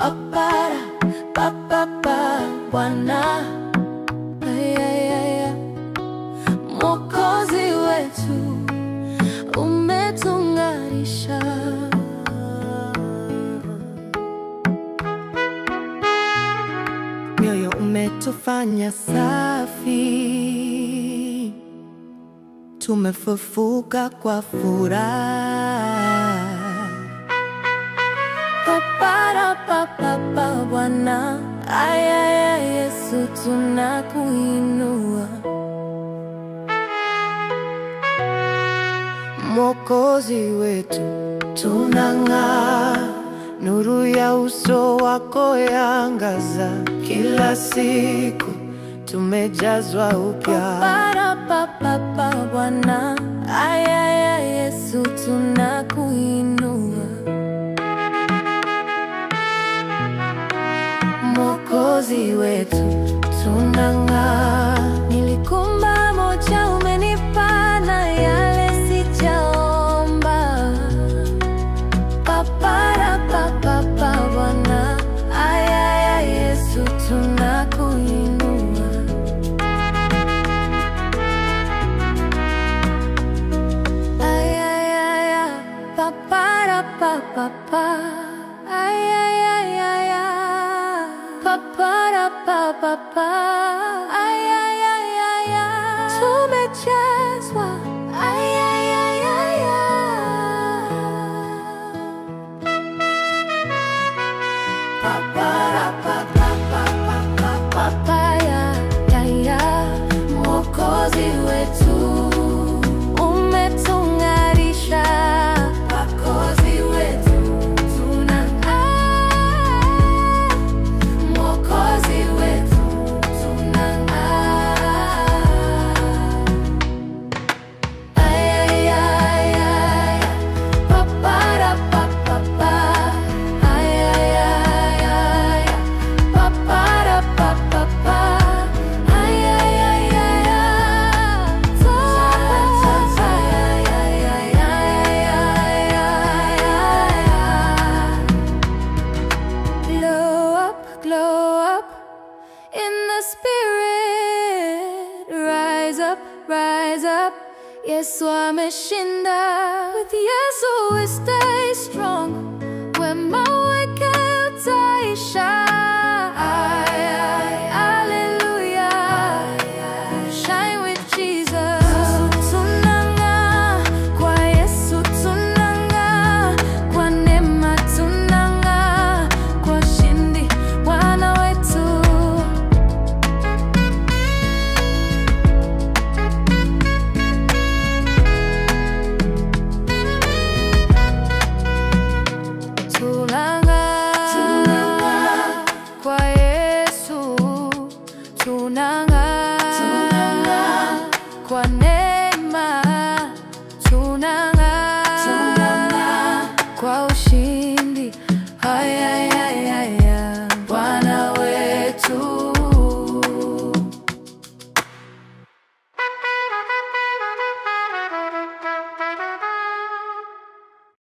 papara papapa Bwana, Mwokozi wetu umetung'arisha. Mioyo umetufanya safi, tumefufuka kwa furaha. Papara papapa Bwana, ayaya Yesu tunakuinua. Mwokozi wetu tunang'aa, nuru ya uso wako yaangaza. Kila siku tumejazwa upya. Papara papapa Bwana, ayaya Yesu tunakuinua. Mwokozi wetu tunang'aa, nilikumba moja umenipa na yale sijaomba. Papara papapa Bwana, ayaya Yesu tunakuinua. Ayaya papara papapa, ayaya papara papapa, ayaya tumejazwa, ayaya papara papapa papaya, Mwokozi wetu umetung'arisha. Mwokozi wetu tunang'aa, Mwokozi wetu tunang'aa. Ayaya papara papapa, ayaya papara papapa, ayaya glow up in the spirit. Rise up, Yesu ameshinda. With Yesu we stay strong, wema wake utaisha. Hallelujah, shine with Jesus. Tunang'aa kwa Yesu, tunang'aa kwa neema, tunang'aa kwa ushindi Bwana wetu. Tunang'aa kwa Yesu, tunang'aa.